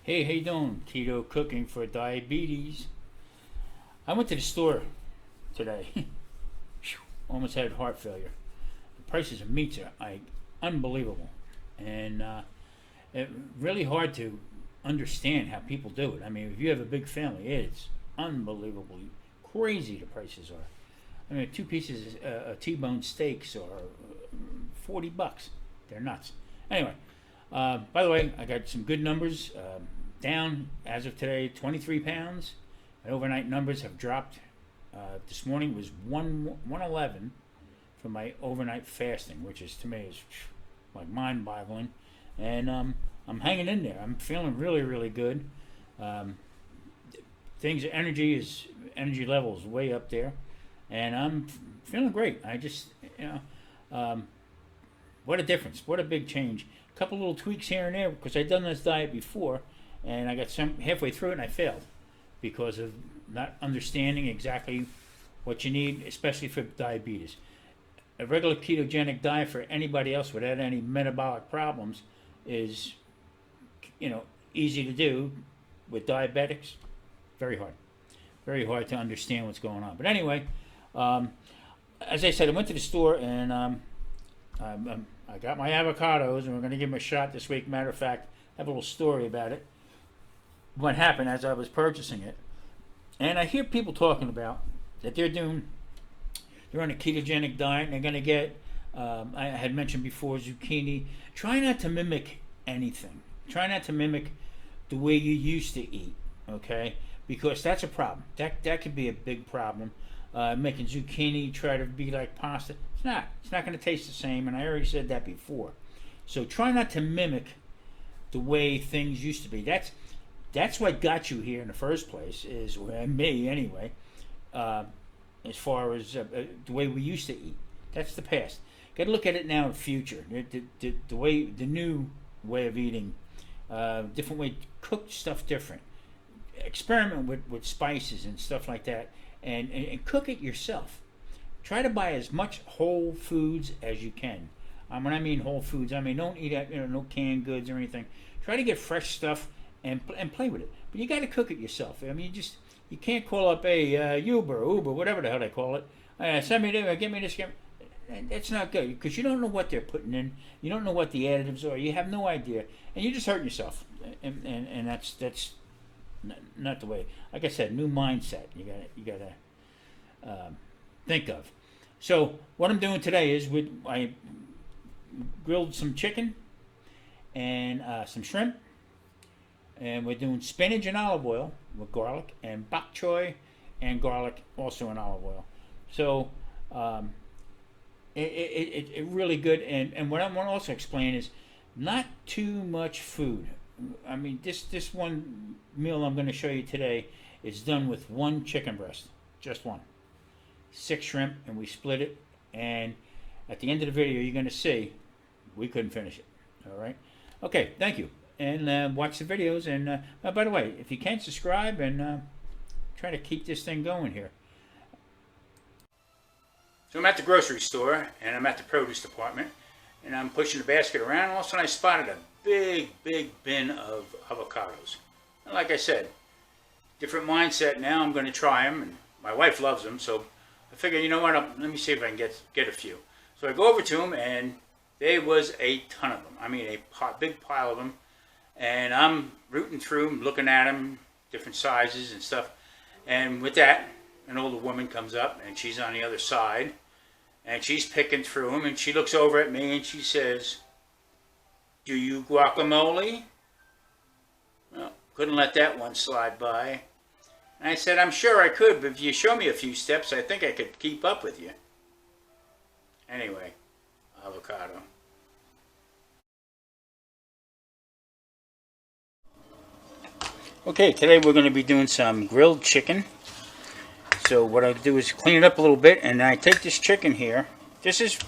Hey, how you doing? Keto cooking for diabetes. I went to the store today. Almost had heart failure. The prices of meats are unbelievable, and it really hard to understand how people do it. I mean, if you have a big family, it's unbelievably crazy the prices are. I mean, two pieces of T-bone steaks are $40. They're nuts. Anyway, by the way, I got some good numbers. Down as of today, 23 pounds. My overnight numbers have dropped. This morning was 111 for my overnight fasting, which is to me is like mind-boggling. And I'm hanging in there. I'm feeling really, really good. Energy levels way up there, and I'm feeling great. I just what a difference! What a big change. A couple little tweaks here and there because I'd done this diet before. And I got some halfway through it and I failed because of not understanding exactly what you need, especially for diabetes. A regular ketogenic diet for anybody else without any metabolic problems is, easy to do. With diabetics, very hard to understand what's going on. But anyway, as I said, I went to the store and I got my avocados and we're going to give them a shot this week. Matter of fact, I have a little story about it. What happened as I was purchasing it, and I hear people talking about that they're on a ketogenic diet and they're going to get I had mentioned before zucchini. Try not to mimic anything. Try not to mimic the way you used to eat, okay? Because that's a problem. That could be a big problem. Making zucchini try to be like pasta. It's not going to taste the same, and I already said that before. So try not to mimic the way things used to be. That's what got you here in the first place, me anyway, as far as the way we used to eat. That's the past. Got to look at it now in the future. The new way of eating, different way to cook stuff different. Experiment with spices and stuff like that, and cook it yourself. Try to buy as much whole foods as you can. When I mean whole foods, I mean don't eat no canned goods or anything. Try to get fresh stuff. And play with it, but you got to cook it yourself. I mean, you can't call up a Uber, whatever the hell they call it. Send me this, get me this. That's not good because you don't know what they're putting in. You don't know what the additives are. You have no idea, and you're just hurting yourself. And that's not the way. Like I said, new mindset. You gotta think of. So what I'm doing today is I grilled some chicken and some shrimp. And we're doing spinach and olive oil with garlic, and bok choy and garlic also in olive oil. So it really good. And what I want to also explain is not too much food. I mean, this one meal I'm going to show you today is done with one chicken breast, just one. 6 shrimp, and we split it. And at the end of the video, you're going to see we couldn't finish it. All right. Okay. Thank you. And watch the videos. And by the way, if you can, subscribe and try to keep this thing going here. So I'm at the grocery store and I'm at the produce department and I'm pushing the basket around. All of a sudden I spotted a big bin of avocados. And like I said, different mindset now. I'm going to try them, and my wife loves them. So I figured, you know what? Let me see if I can get a few. So I go over to them and there was a ton of them. I mean, a big pile of them. And I'm rooting through them, looking at them, different sizes and stuff. And with that, an older woman comes up, and she's on the other side. And she's picking through them, and she looks over at me, and she says, "Do you guacamole?" Well, couldn't let that one slide by. And I said, "I'm sure I could, but if you show me a few steps, I think I could keep up with you." Anyway, avocado. Okay, today we're going to be doing some grilled chicken. So what I do is clean it up a little bit, and I take this chicken here. This is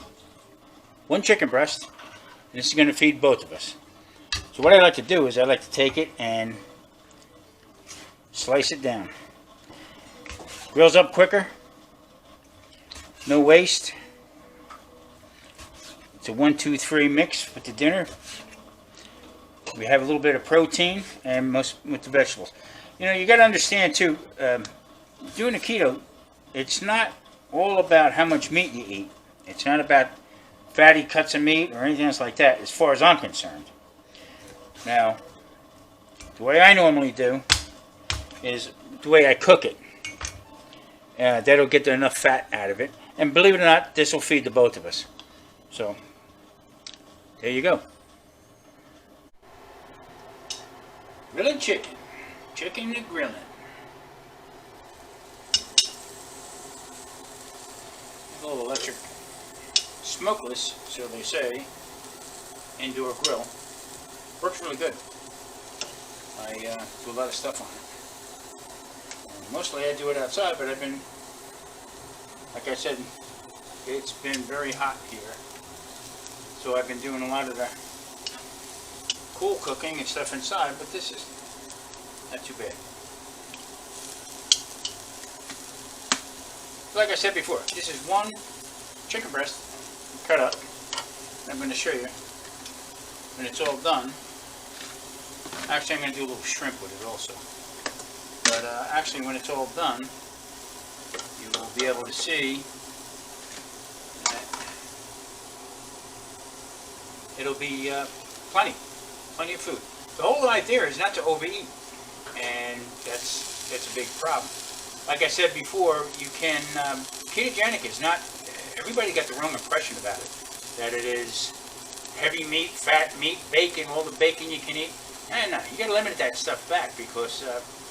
one chicken breast, and this is going to feed both of us. So what I like to do is I like to take it and slice it down. Grills up quicker, no waste. It's a 1, 2, 3 mix with the dinner. We have a little bit of protein and most with the vegetables. You know, you got to understand too, doing a keto, it's not all about how much meat you eat. It's not about fatty cuts of meat or anything else like that, as far as I'm concerned. Now, the way I normally do is the way I cook it. That'll get enough fat out of it. And believe it or not, this will feed the both of us. So, there you go. Grilling chicken. Chicken to grilling. A little electric, smokeless, so they say, indoor grill. Works really good. I do a lot of stuff on it. And mostly I do it outside, but I've been, like I said, it's been very hot here. So I've been doing a lot of the cool cooking and stuff inside, but this is not too bad. Like I said before, this is one chicken breast cut up. I'm going to show you when it's all done. Actually, I'm going to do a little shrimp with it also. But actually, when it's all done, you will be able to see that it'll be plenty of food. The whole idea is not to overeat, and that's a big problem. Like I said before, you can, ketogenic is not, everybody got the wrong impression about it. That it is heavy meat, fat meat, bacon, all the bacon you can eat. And no, you got to limit that stuff back because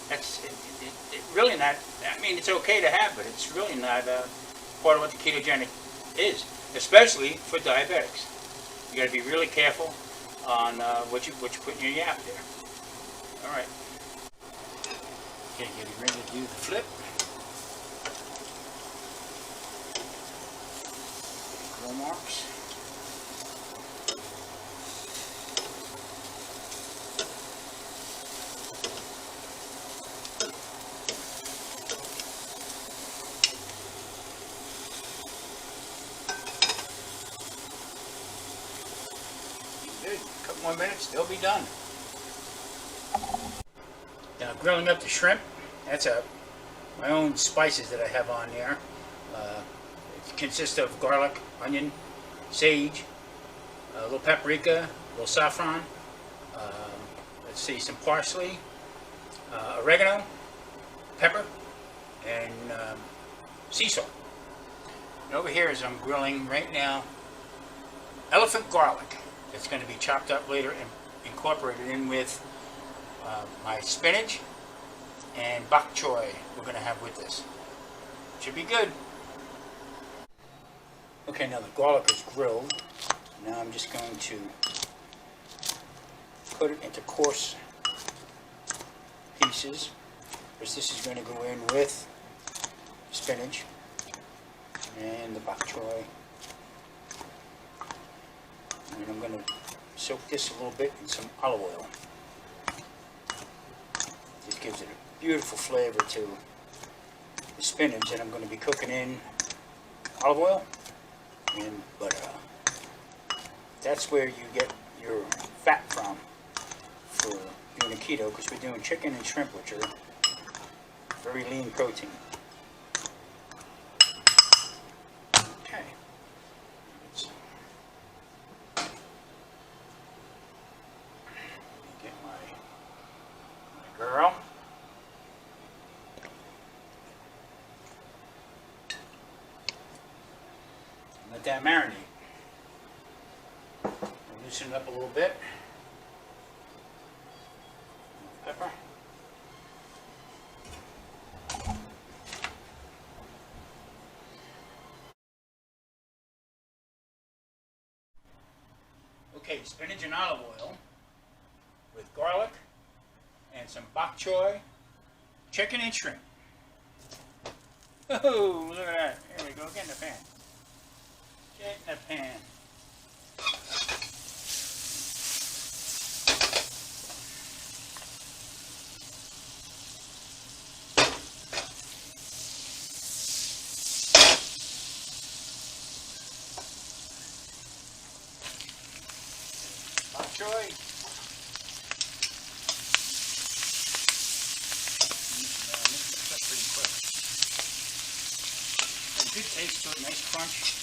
that's it really not, I mean, it's okay to have, but it's really not part of what the ketogenic is, especially for diabetics. You got to be really careful on what you put in your yap there. All right. Okay, getting ready to do the flip. Grill marks. Good. A couple more minutes, they'll be done. Now grilling up the shrimp, that's my own spices that I have on there. It consists of garlic, onion, sage, a little paprika, a little saffron, let's see, some parsley, oregano, pepper, and sea salt. And over here is I'm grilling right now elephant garlic. That's going to be chopped up later and incorporated in with my spinach and bok choy we're going to have with this. Should be good. Okay, now the garlic is grilled. Now I'm just going to put it into coarse pieces, because this is going to go in with spinach and the bok choy. And I'm going to soak this a little bit in some olive oil. This gives it a beautiful flavor to the spinach that I'm going to be cooking in olive oil and butter. That's where you get your fat from for doing a keto, because we're doing chicken and shrimp, which are very lean protein. Okay. Get my girl. Let that marinate. Loosen it up a little bit. Pepper. Okay, spinach and olive oil with garlic and some bok choy, chicken and shrimp. Oh, look at that. Here we go. Get in the pan. Get in the pan. Bok choy. Good taste to it, nice crunch.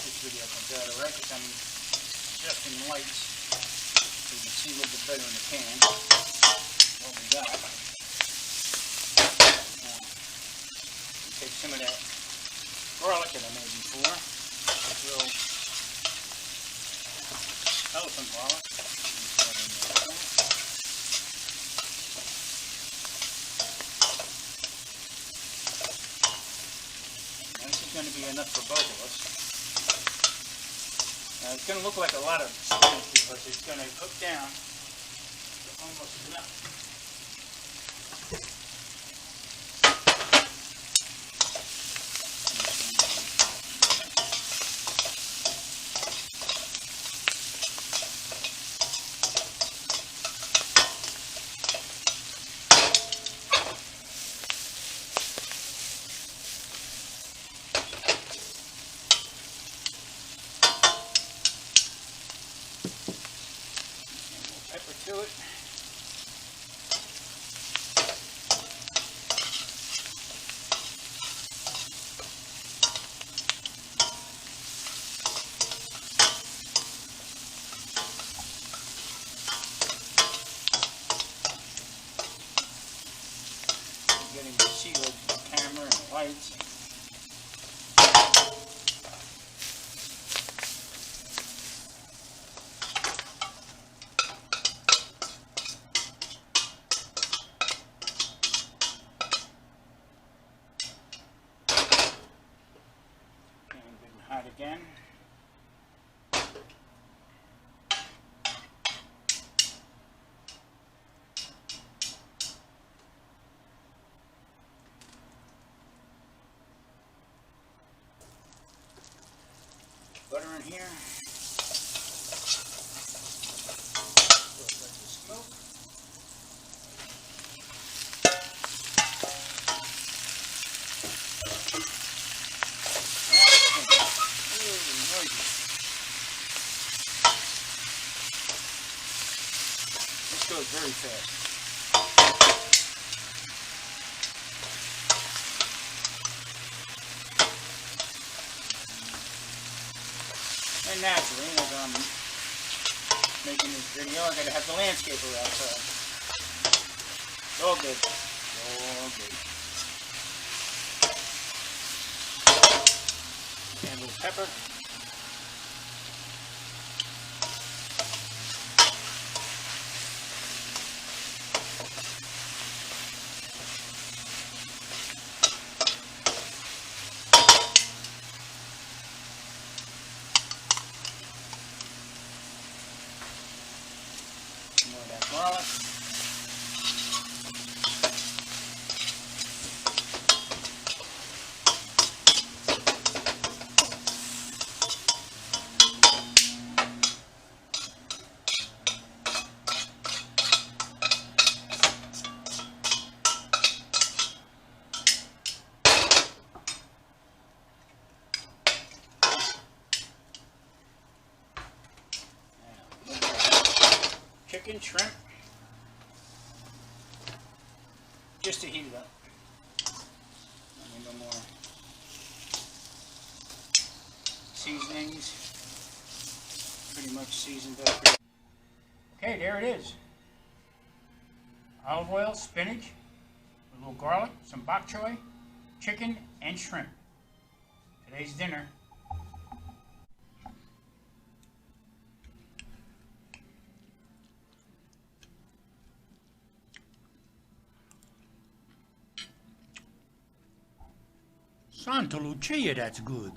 This video comes out alright because I'm adjusting lights so you can see a little bit better in the can what we got. Now, take some of that garlic that I made before. A little elephant garlic. Now this is going to be enough for both of us. Now it's going to look like a lot of spinach because it's going to cook down to almost nothing. Pepper to it. I'm getting to see the camera and the lights. Hot again. Butter in here. Let this smoke. This goes very fast. And naturally, as I'm making this video, I gotta have the landscaper outside. It's all good. All good. And a little pepper. More of that garlic. Chicken, shrimp, just to heat it up. And no more seasonings. Pretty much seasoned up. Okay, there it is. Olive oil, spinach, a little garlic, some bok choy, chicken, and shrimp. Today's dinner. Santa Lucia, that's good.